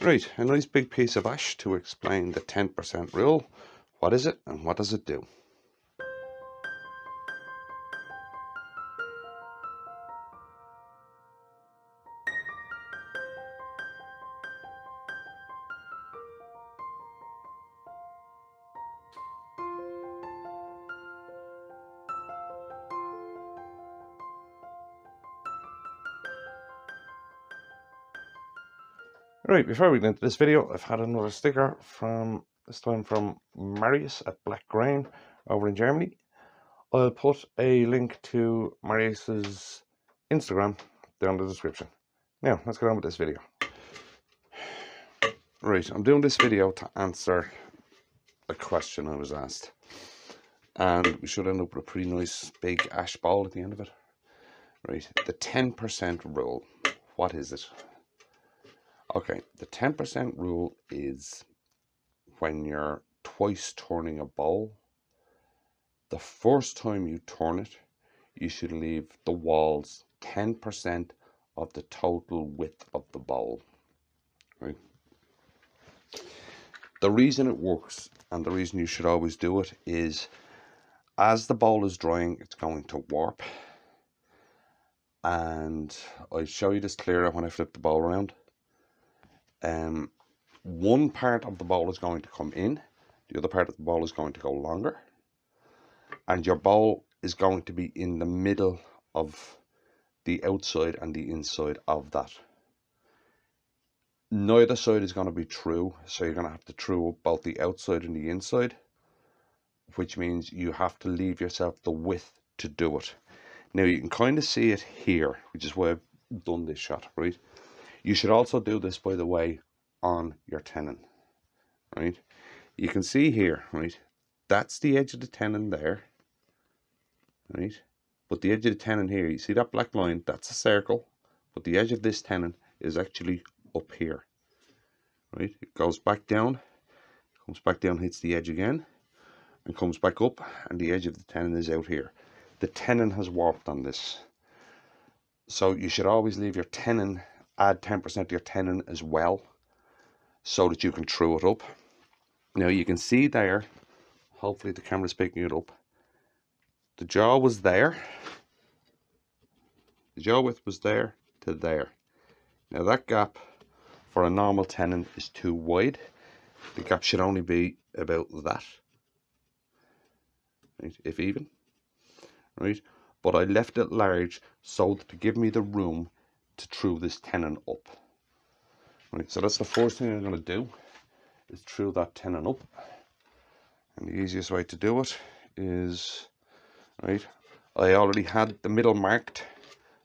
Right, a nice big piece of ash to explain the 10% rule. What is it and what does it do? Right, before we get into this video, I've had another sticker from, this time from Marius at Black Grain over in Germany. I'll put a link to Marius's Instagram down in the description. Now, let's get on with this video. Right, I'm doing this video to answer a question I was asked. And we should end up with a pretty nice big ash ball at the end of it. Right, the 10% rule. What is it? Okay, the 10% rule is when you're twice turning a bowl, the first time you turn it, you should leave the walls 10% of the total width of the bowl. Right? The reason it works and the reason you should always do it is as the bowl is drying, it's going to warp. And I'll show you this clearer when I flip the bowl around. One part of the bowl is going to come in, the other part of the bowl is going to go longer, and your bowl is going to be in the middle of the outside and the inside of that. Neither side is going to be true, so you're going to have to true up both the outside and the inside, which means you have to leave yourself the width to do it. Now you can kind of see it here, which is why I've done this shot, right? You should also do this, by the way, on your tenon, right? You can see here, right? That's the edge of the tenon there, right? But the edge of the tenon here, you see that black line? That's a circle, but the edge of this tenon is actually up here, right? It goes back down, comes back down, hits the edge again, and comes back up, and the edge of the tenon is out here. The tenon has warped on this, so you should always leave your tenon, add 10% to your tenon as well, so that you can true it up. Now you can see there, hopefully the camera's picking it up, the jaw was there, the jaw width was there to there. Now that gap for a normal tenon is too wide. The gap should only be about that, right, if even, right? But I left it large so to give me the room to true this tenon up. Right, so that's the first thing I'm going to do, is true that tenon up. And the easiest way to do it is, right, I already had the middle marked,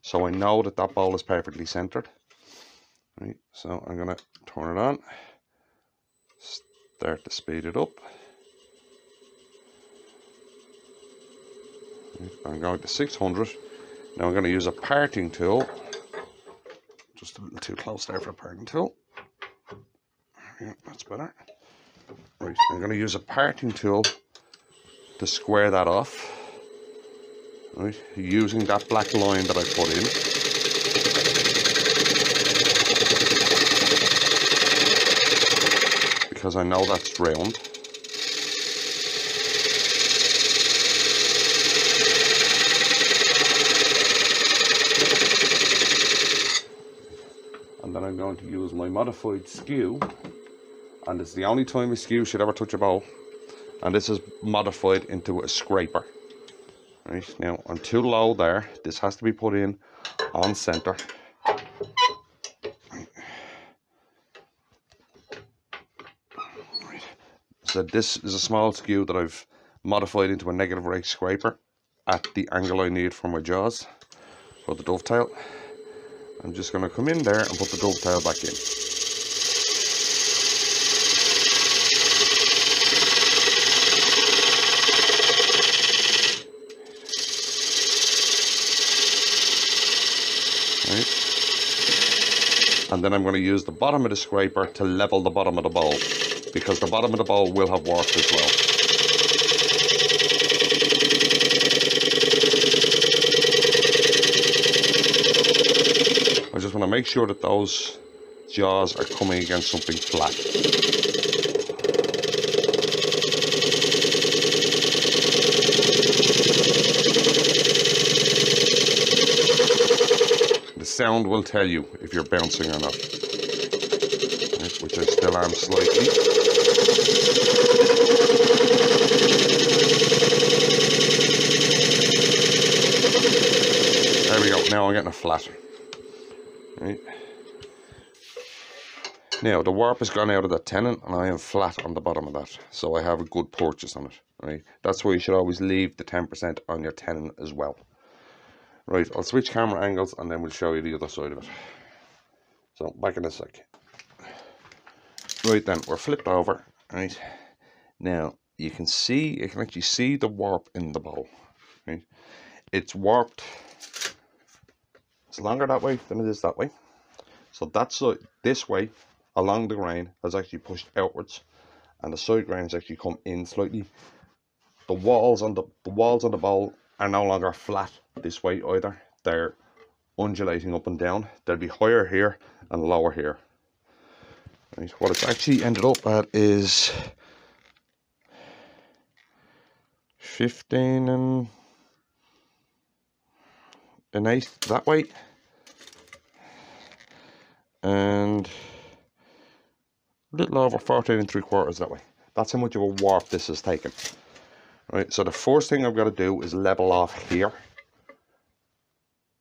so I know that that bowl is perfectly centered. Right, so I'm going to turn it on, start to speed it up. Right, I'm going to 600. Now I'm going to use a parting tool. Just a little too close there for a parting tool. Yeah, that's better. Right, I'm going to use a parting tool to square that off. Right, using that black line that I put in. Because I know that's round. And then I'm going to use my modified skew, and it's the only time a skew should ever touch a bowl, and this is modified into a scraper. Right, now I'm too low there, this has to be put in on center. Right. So this is a small skew that I've modified into a negative rake scraper at the angle I need for my jaws for the dovetail. I'm just going to come in there and put the dovetail back in. Right. And then I'm going to use the bottom of the scraper to level the bottom of the bowl, because the bottom of the bowl will have warp as well. I just want to make sure that those jaws are coming against something flat. The sound will tell you if you're bouncing or not, right, which I still am slightly. There we go, now I'm getting a flat. Right. Now the warp has gone out of that tenon and I am flat on the bottom of that, so I have a good purchase on it. Right, that's why you should always leave the 10% on your tenon as well. Right, I'll switch camera angles and then we'll show you the other side of it. So back in a sec. Right then, we're flipped over. Right, now you can actually see the warp in the bowl. Right, it's warped. It's longer that way than it is that way. So that's this way along the grain has actually pushed outwards, and the side grain has actually come in slightly. The walls on the bowl are no longer flat this way either. They're undulating up and down. They'll be higher here and lower here. Right. What it's actually ended up at is 15 and an eighth that way, and a little over 14 and 3/4 that way. That's how much of a warp this has taken. Right, so the first thing I've got to do is level off here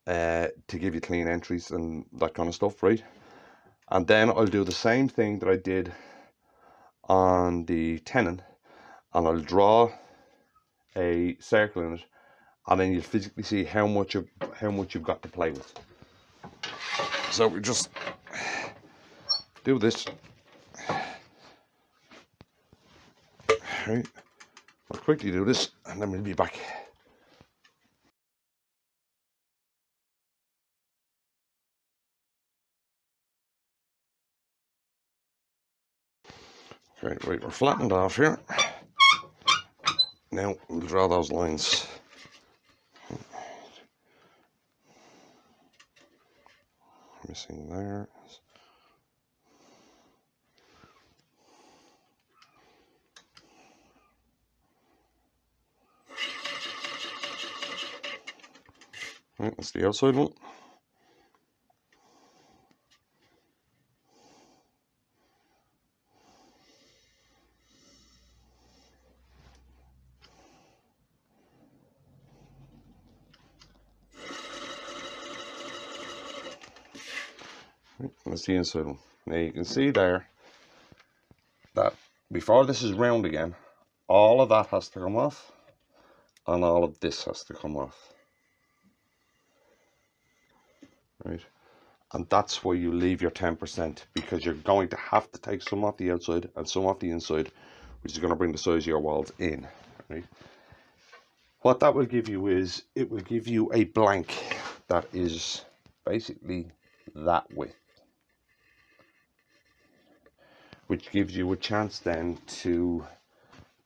to give you clean entries and that kind of stuff, right? And then I'll do the same thing that I did on the tenon, and I'll draw a circle in it, and then you'll physically see how much you've got to play with. So we just do this. Right. I'll quickly do this and then we'll be back. Okay, right, we're flattened off here. Now we'll draw those lines. Missing there. Right, that's the outside one. Right, that's the inside one. Now you can see there that before this is round again, all of that has to come off and all of this has to come off. Right, and that's why you leave your 10%, because you're going to have to take some off the outside and some off the inside, which is going to bring the size of your walls in. Right, what that will give you is it will give you a blank that is basically that width, which gives you a chance then to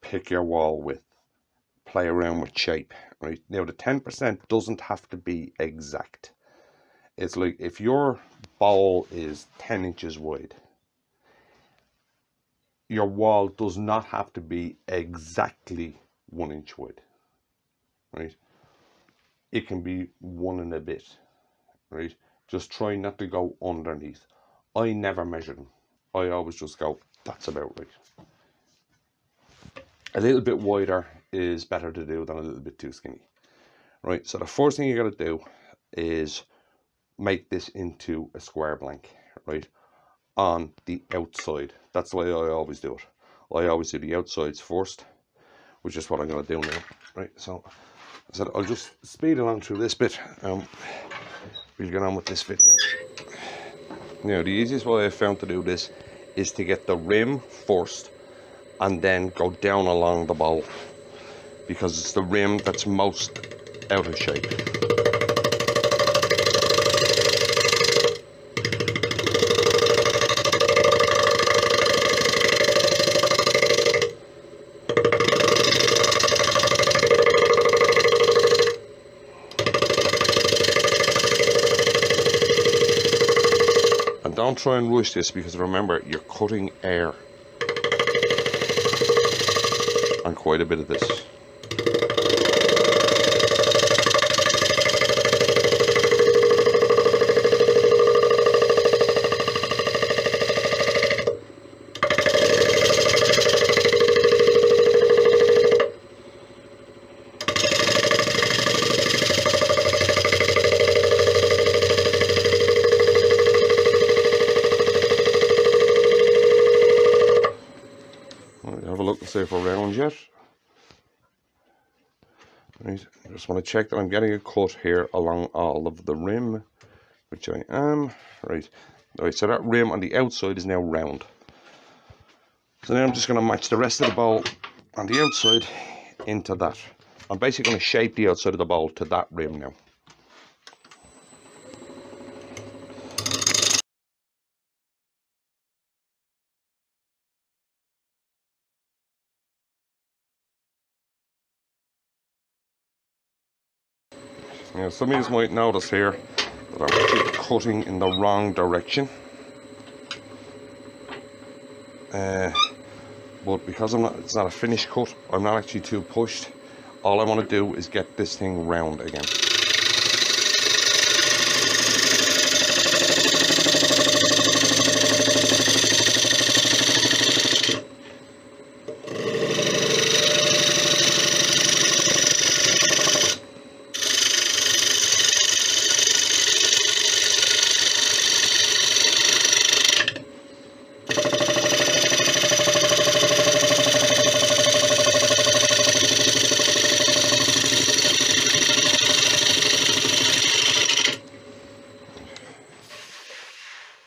pick your wall width, play around with shape. Right, now the 10% doesn't have to be exact. It's like if your bowl is 10 inches wide, your wall does not have to be exactly 1 inch wide. Right, it can be 1 and a bit. Right, just try not to go underneath. I never measure them. I always just go, that's about right. A little bit wider is better to do than a little bit too skinny. Right, so the first thing you got to do is make this into a square blank, right, on the outside. That's the way I always do it. I always do the outsides first, which is what I'm going to do now. Right, so I said I'll just speed along through this bit. We'll get on with this video. Now the easiest way I found to do this is to get the rim first and then go down along the bowl, because it's the rim that's most out of shape. Don't try and rush this, because remember, you're cutting air on quite a bit of this. Have a look and see if we're round yet. Right, I just want to check that I'm getting a cut here along all of the rim, which I am. Right, so that rim on the outside is now round. So now I'm just going to match the rest of the bowl on the outside into that. I'm basically going to shape the outside of the bowl to that rim now. Now, some of you might notice here that I'm actually cutting in the wrong direction. But because it's not a finished cut, I'm not actually too pushed. All I want to do is get this thing round again.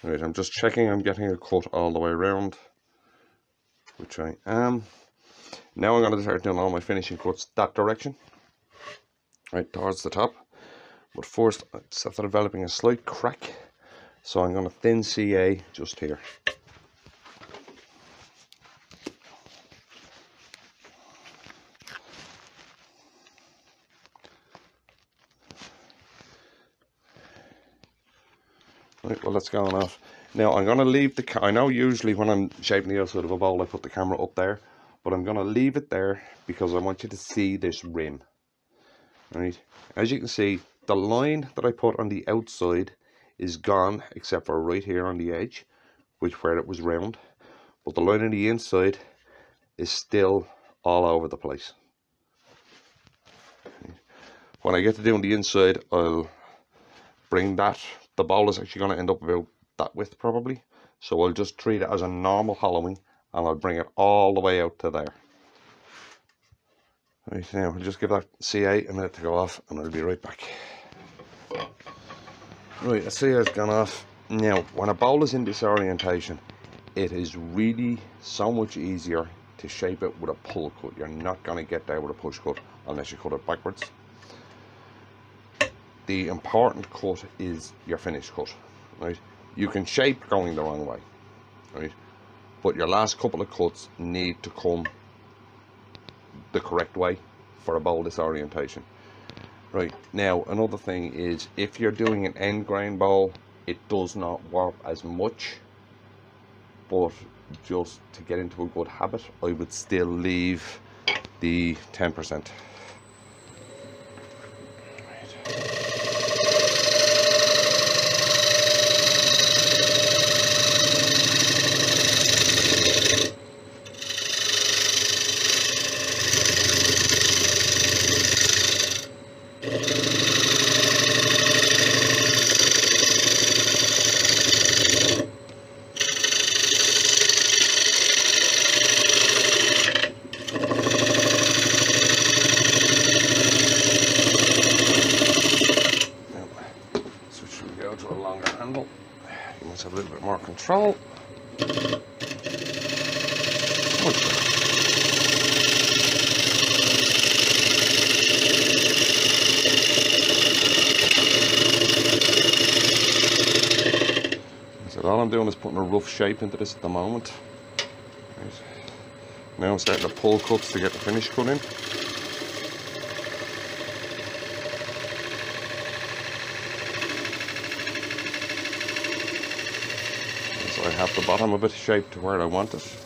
Right, I'm just checking I'm getting a cut all the way around, which I am. Now I'm going to start doing all my finishing cuts that direction, right towards the top. But first, it's after developing a slight crack, so I'm going to thin CA just here. Right, well, that's going off. Now I'm going to leave the I know usually when I'm shaping the outside of a bowl I put the camera up there, but I'm going to leave it there because I want you to see this rim. Right, as you can see, the line that I put on the outside is gone except for right here on the edge, where it was round, but the line on the inside is still all over the place. When I get to doing the inside, I'll bring that. The bowl is actually going to end up about that width probably, so I'll just treat it as a normal hollowing and I'll bring it all the way out to there. Right, now I'll just give that CA a minute to go off and I'll be right back. Right, the CA has gone off. Now when a bowl is in this orientation, it is really so much easier to shape it with a pull cut. You're not going to get there with a push cut unless you cut it backwards. The important cut is your finished cut, right? You can shape going the wrong way, right? But your last couple of cuts need to come the correct way for a bowl disorientation. Right, now another thing is, if you're doing an end grain bowl, it does not warp as much, but just to get into a good habit, I would still leave the 10%. Have a little bit more control. So all I'm doing is putting a rough shape into this at the moment. Right. Now I'm starting to pull cuts to get the finish cut in. have the bottom of it shaped to where I want it.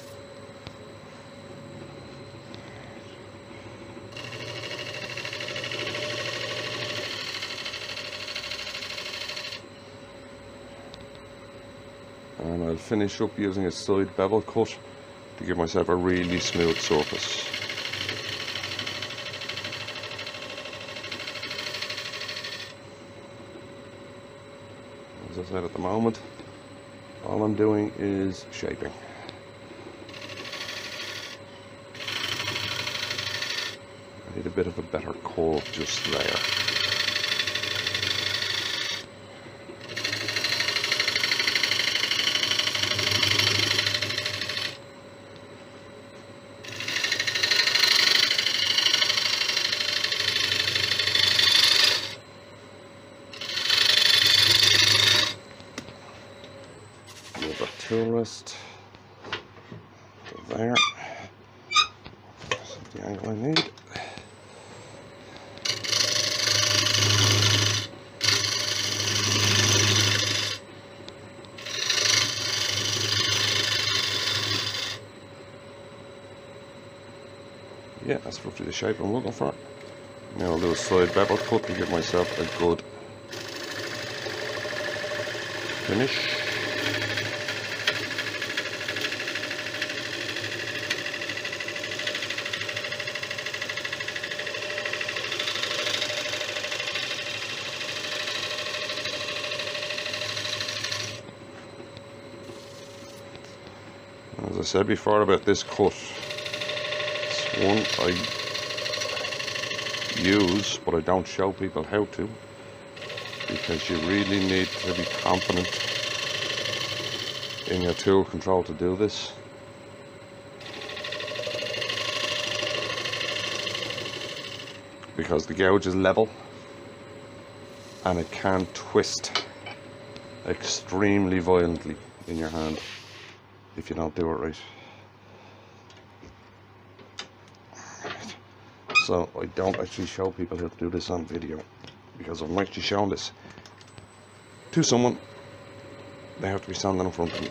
And I'll finish up using a side bevel cut to give myself a really smooth surface. As I said, at the moment, all I'm doing is shaping. I need a bit of a better curve just there. Tool rest to there. That's the angle I need. Yeah, that's roughly the shape I'm looking for. Now I'll do a side bevel cut to give myself a good finish. As I said before about this cut, it's one I use but I don't show people how to, because you really need to be confident in your tool control to do this. Because the gouge is level and it can twist extremely violently in your hand if you don't do it right. So I don't actually show people how to do this on video, because if I'm actually showing this to someone, they have to be standing in front of me.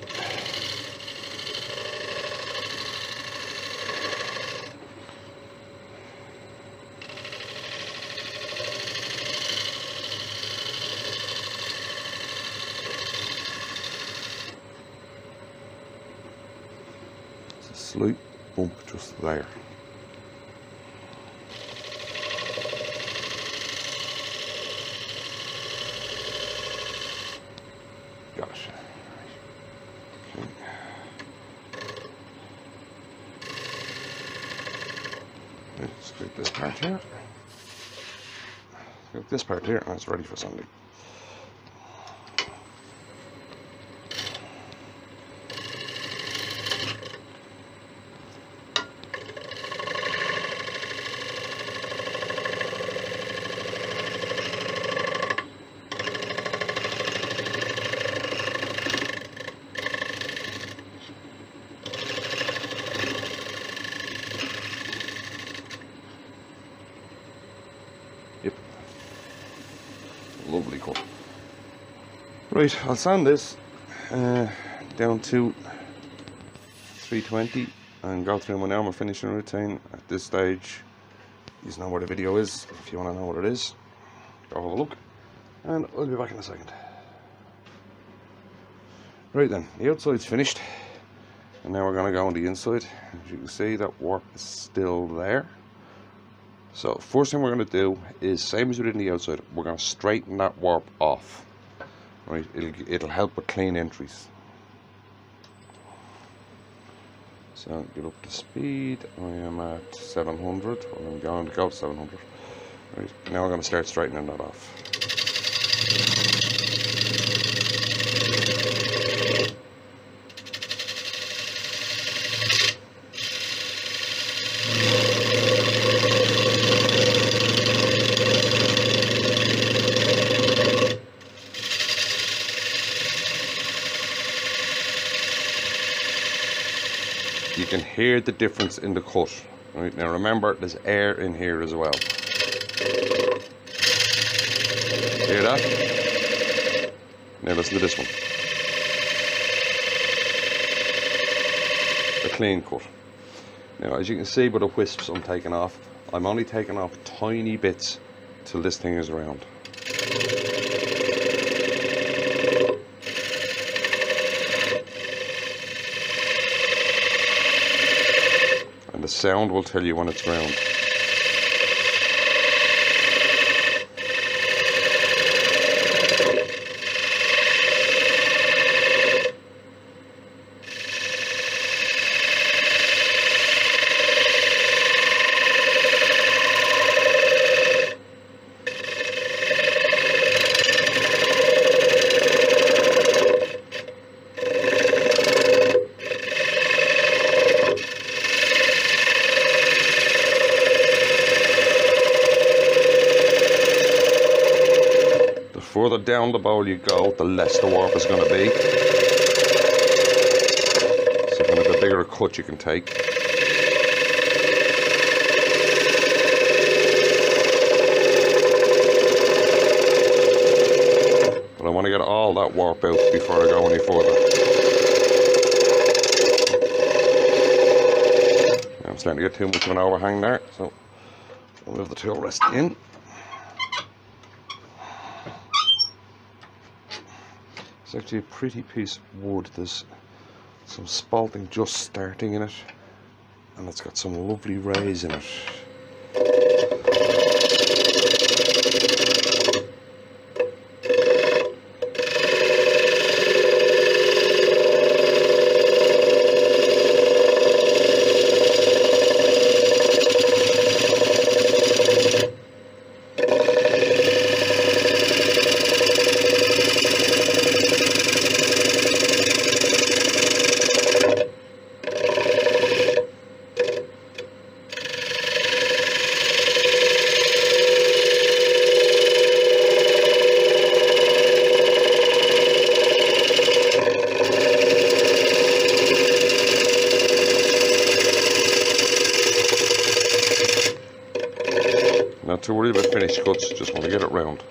Slight bump just there. Got it. Okay. Let's get this part here. Get this part here, and it's ready for sanding. Yep. Lovely cut. Right, I'll sand this down to 320 and go through my normal finishing routine. At this stage, you know where the video is. If you want to know what it is, go have a look, and I'll be back in a second. Right then, the outside's finished, and now we're going to go on the inside. As you can see, that warp is still there. So first thing we're going to do is, same as we did in the outside, we're going to straighten that warp off. Right, it'll help with clean entries. So get up to speed. I am at 700. I'm going to go to 700. Right, now we're going to start straightening that off. You can hear the difference in the cut. Right, now remember, there's air in here as well. Hear that? Now listen to this one. a clean cut. Now, as you can see by the wisps I'm taking off, I'm only taking off tiny bits till this thing is round. And the sound will tell you when it's round. The further down the bowl you go, the less the warp is going to be. So kind of the bigger a cut you can take. But I want to get all that warp out before I go any further. I'm starting to get too much of an overhang there, so I'll move the tool rest in. It's actually a pretty piece of wood. There's some spalting just starting in it, and it's got some lovely rays in it. Not too worried about finished cuts, just want to get it round.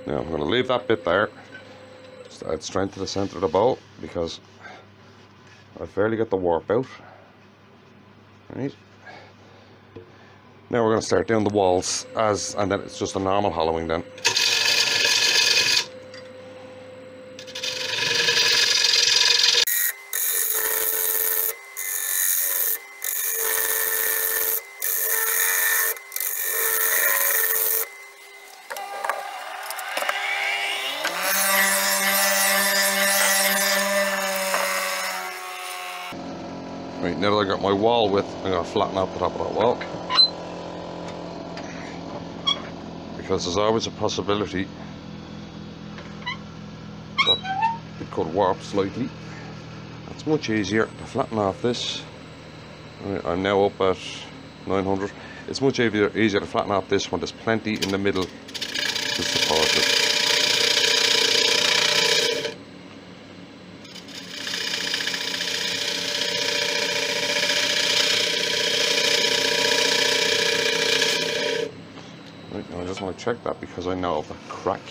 Now I'm going to leave that bit there, just add strength to the centre of the bowl because I've fairly got the warp out. Right. Now we're going to start down the walls and then it's just a normal hollowing then. Right, now that I got my wall width, I'm going to flatten out the top of that wall. Because there's always a possibility that it could warp slightly. It's much easier to flatten off this. I'm now up at 900. It's much easier to flatten off this when there's plenty in the middle to support it. I just want to check that because I know of a crack.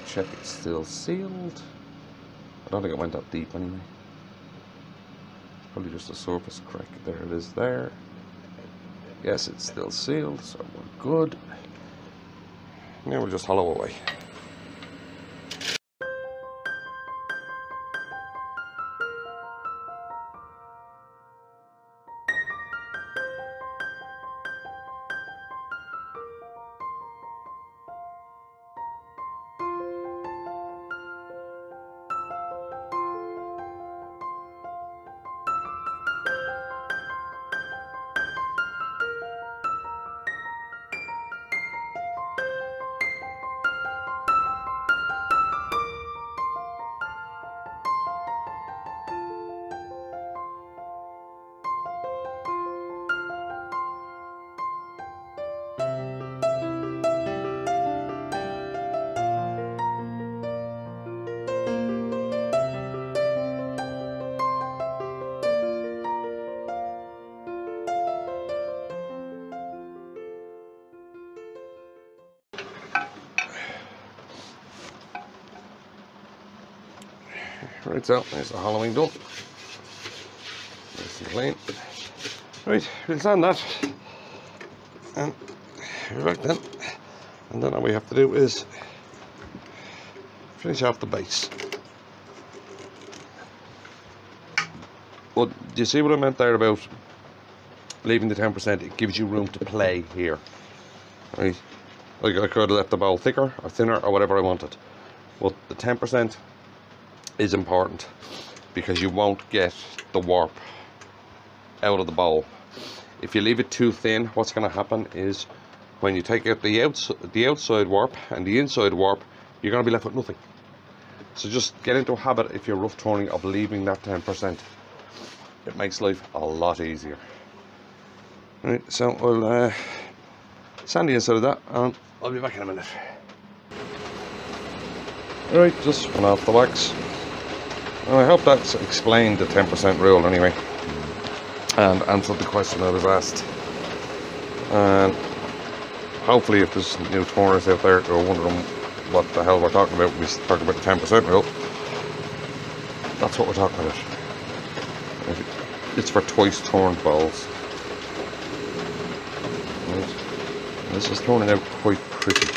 Check it's still sealed. I don't think it went that deep anyway. It's probably just a surface crack. There it is there. Yes, it's still sealed, so we're good. Now we'll just hollow away. Right, so there's the hollowing done. Nice and clean. Right, we'll sand that. And we're back then. And then all we have to do is finish off the base. But do you see what I meant there about leaving the 10%? It gives you room to play here. Right? Like I could have left the bowl thicker or thinner or whatever I wanted. But the 10% is important because you won't get the warp out of the bowl. If you leave it too thin, what's going to happen is when you take out the outside warp and the inside warp, you're going to be left with nothing. So just get into a habit, if you're rough turning, of leaving that 10%. It makes life a lot easier. Right, so we'll sand the inside of that and I'll be back in a minute. Right, just went off the wax. And I hope that's explained the 10% rule anyway, and answered the question I was asked. And hopefully if there's new turners out there who are wondering what the hell we're talking about when we talk about the 10% rule, that's what we're talking about. It's for twice turned bowls. Right. This is turning out quite pretty.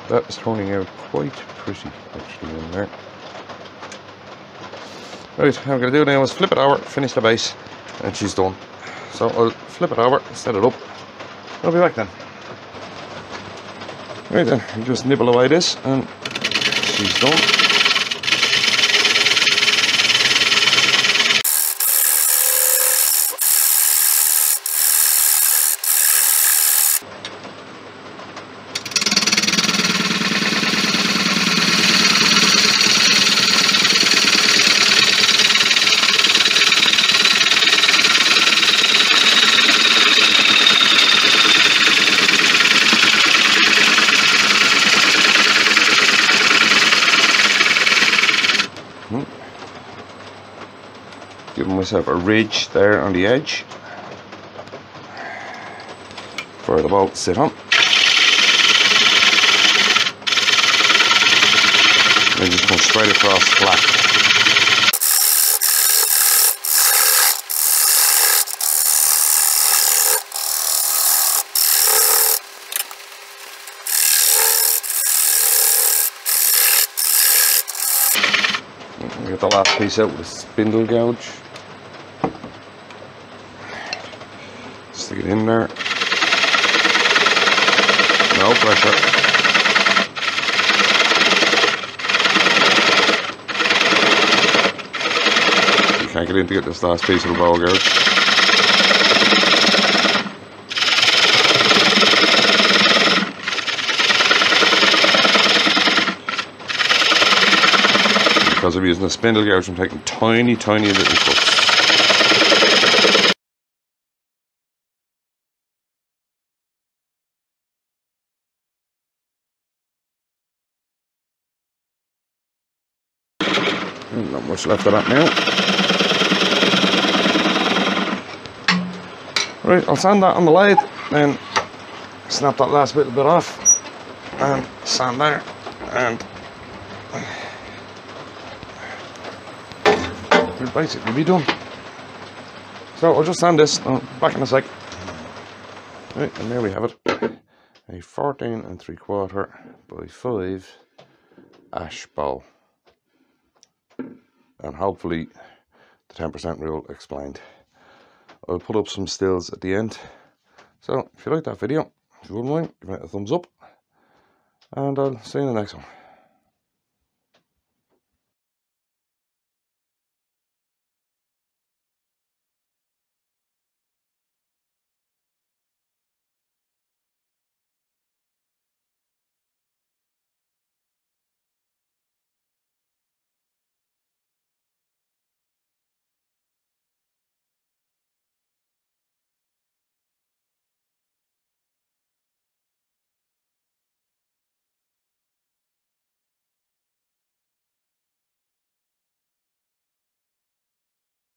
That is turning out quite pretty actually in there. Right, what I'm going to do now is flip it over, finish the base, and she's done. So I'll flip it over, set it up. I'll be back then. Right then, you just nibble away this, and she's done. Giving myself a ridge there on the edge for the bowl to sit on. And just come straight across flat. Get the last piece out with a spindle gouge. Stick it in there. No pressure. You can't get in to get this last piece of the bowl gouge. Because I'm using a spindle gouge, I'm taking tiny little cuts. Not much left of that now. Right, I'll sand that on the lathe, then snap that last little bit off, and sand there, and we'll basically be done. So I'll just sand this, back in a sec. Right, and there we have it. A 14 3/4 by 5 ash bowl. And hopefully the 10% rule explained. I'll put up some stills at the end. So if you like that video, if you wouldn't mind, give it a thumbs up. And I'll see you in the next one.